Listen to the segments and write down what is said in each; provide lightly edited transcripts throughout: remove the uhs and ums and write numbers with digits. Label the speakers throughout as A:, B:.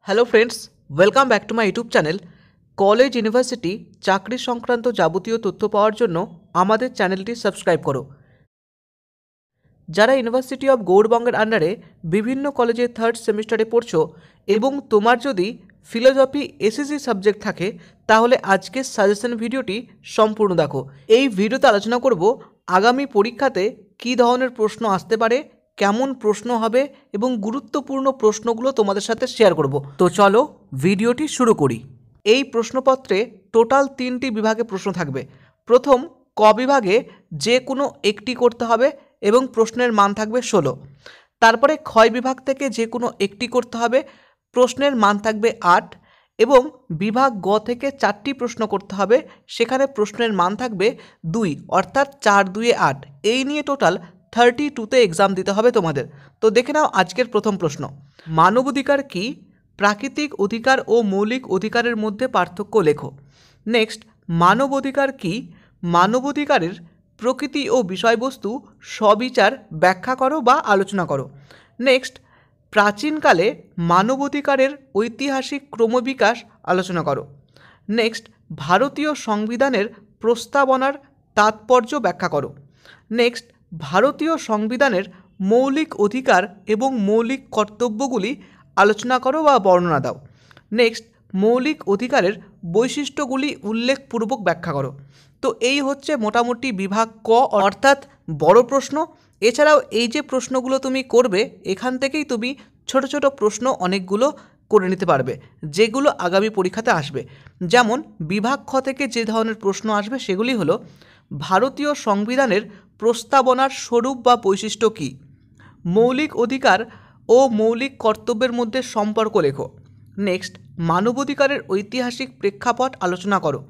A: Hello friends, welcome back to my YouTube channel. College university চাকরি সংক্রান্ত যাবতীয় তথ্য পাওয়ার জন্য আমাদের চ্যানেলটি সাবস্ক্রাইব করো। যারা ইউনিভার্সিটি অফ গৌড়বঙ্গের আন্ডারে বিভিন্ন কলেজে থার্ড সেমিস্টারে পড়ছো এবং তোমার যদি ফিলোসফি এসএসসি সাবজেক্ট থাকে, তাহলে আজকের সাজেশন ভিডিওটি সম্পূর্ণ দেখো। এই ভিডিওতে আলোচনা করব আগামী পরীক্ষাতে কী ধরনের প্রশ্ন আসতে পারে, কেমন প্রশ্ন হবে এবং গুরুত্বপূর্ণ প্রশ্নগুলো তোমাদের সাথে শেয়ার করব। তো চলো ভিডিওটি শুরু করি। এই প্রশ্নপত্রে টোটাল 3টি বিভাগে প্রশ্ন থাকবে। প্রথম, ক বিভাগে যে কোনো একটি করতে হবে এবং প্রশ্নের মান থাকবে 16। তারপরে ক্ষয় বিভাগ থেকে যে কোনো একটি করতে হবে, প্রশ্নের মান থাকবে 8 এবং বিভাগ গ থেকে 4টি প্রশ্ন করতে হবে, সেখানে প্রশ্নের মান থাকবে 2, অর্থাৎ 4 2 8। এই নিয়ে টোটাল 32তে এক্সাম দিতে হবে তোমাদের। তো দেখে নাও আজকের প্রথম প্রশ্ন। মানবাধিকার কি? প্রাকৃতিক অধিকার ও মৌলিক অধিকারের মধ্যে পার্থক্য লেখো। নেক্সট, মানবাধিকার কি? মানবাধিকারের প্রকৃতি ও বিষয়বস্তু সবিচার ব্যাখ্যা করো বা আলোচনা করো। নেক্সট, প্রাচীনকালে মানবাধিকারের ঐতিহাসিক ক্রমবিকাশ আলোচনা করো। নেক্সট, ভারতীয় সংবিধানের প্রস্তাবনার তাৎপর্য ব্যাখ্যা করো। নেক্সট, ভারতীয় সংবিধানের মৌলিক অধিকার এবং মৌলিক কর্তব্যগুলি আলোচনা করো বা বর্ণনা দাও। নেক্সট, মৌলিক অধিকারের বৈশিষ্ট্যগুলি উল্লেখপূর্বক ব্যাখ্যা করো। তো এই হচ্ছে মোটামুটি বিভাগ ক, অর্থাৎ বড় প্রশ্ন। এছাড়াও এই যে প্রশ্নগুলো তুমি করবে, এখান থেকেই তুমি ছোট ছোট প্রশ্ন অনেকগুলো করে নিতে পারবে, যেগুলো আগামী পরীক্ষাতে আসবে। যেমন বিভাগ খ থেকে যে ধরনের প্রশ্ন আসবে সেগুলি হলো, ভারতীয় সংবিধানের প্রস্তাবনার স্বরূপ বা বৈশিষ্ট্য কী? মৌলিক অধিকার ও মৌলিক কর্তব্যের মধ্যে সম্পর্ক লেখো। নেক্সট, মানবাধিকারের ঐতিহাসিক প্রেক্ষাপট আলোচনা করো।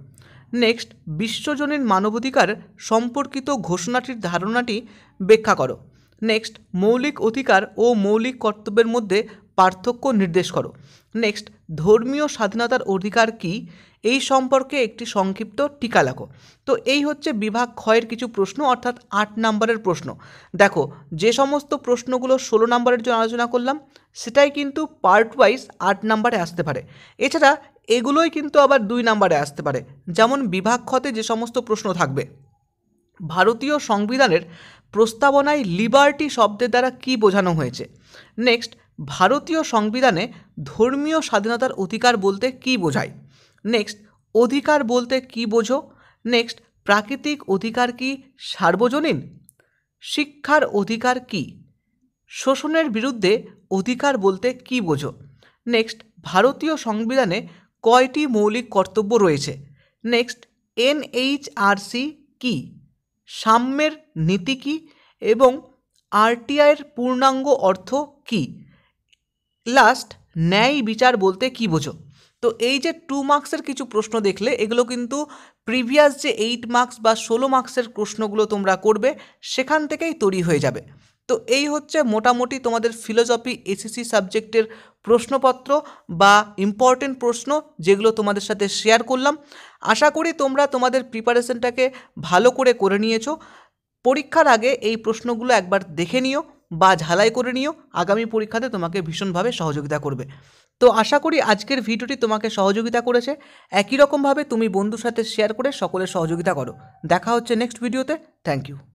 A: নেক্সট, বিশ্বজনীন মানবাধিকার সম্পর্কিত ঘোষণাটির ধারণাটি ব্যাখ্যা করো। নেক্সট, মৌলিক অধিকার ও মৌলিক কর্তব্যের মধ্যে পার্থক্য নির্দেশ করো। নেক্সট, ধর্মীয় স্বাধীনতার অধিকার কী? এই সম্পর্কে একটি সংক্ষিপ্ত টিকা লেখো। তো এই হচ্ছে বিভাগ ক্ষয়ের কিছু প্রশ্ন, অর্থাৎ 8 নম্বরের প্রশ্ন। দেখো, যে সমস্ত প্রশ্নগুলো 16 নম্বরের জন্য আলোচনা করলাম, সেটাই কিন্তু পার্ট ওয়াইজ 8 নম্বরে আসতে পারে। এছাড়া এগুলোই কিন্তু আবার 2 নম্বরে আসতে পারে। যেমন বিভাগ ক্ষতে যে সমস্ত প্রশ্ন থাকবে, ভারতীয় সংবিধানের প্রস্তাবনায় লিবার্টি শব্দের দ্বারা কী বোঝানো হয়েছে। নেক্সট, ভারতীয় সংবিধানে ধর্মীয় স্বাধীনতার অধিকার বলতে কী বোঝায়। নেক্সট, অধিকার বলতে কী বোঝো। নেক্সট, প্রাকৃতিক অধিকার কি সার্বজনীন? শিক্ষার অধিকার কি? শোষণের বিরুদ্ধে অধিকার বলতে কী বোঝো। নেক্সট, ভারতীয় সংবিধানে কয়টি মৌলিক কর্তব্য রয়েছে। নেক্সট, এনএইচআরসি কি? সাম্যের নীতি কি এবং আরটিআইয়ের পূর্ণাঙ্গ অর্থ কি? লাস্ট, ন্যায় বিচার বলতে কী বোঝো। তো এই যে 2 মার্কসের কিছু প্রশ্ন দেখলে, এগুলো কিন্তু প্রিভিয়াস যে 8 মার্কস বা 16 মার্কসের প্রশ্নগুলো তোমরা করবে, সেখান থেকেই তৈরি হয়ে যাবে। তো এই হচ্ছে মোটামুটি তোমাদের ফিলোসফি এসএসসি সাবজেক্টের প্রশ্নপত্র বা ইম্পর্টেন্ট প্রশ্ন, যেগুলো তোমাদের সাথে শেয়ার করলাম। আশা করি তোমরা তোমাদের প্রিপারেশনটাকে ভালো করে নিয়েছো। পরীক্ষার আগে এই প্রশ্নগুলো একবার দেখে নিও বা ঝালাই করে নিও, আগামী পরীক্ষাতে তোমাকে ভীষণভাবে সহযোগিতা করবে। তো আশা করি আজকের ভিডিওটি তোমাকে সহযোগিতা করেছে। একই রকমভাবে তুমি বন্ধুর সাথে শেয়ার করে সকলের সহযোগিতা করো। দেখা হচ্ছে নেক্সট ভিডিওতে। Thank you.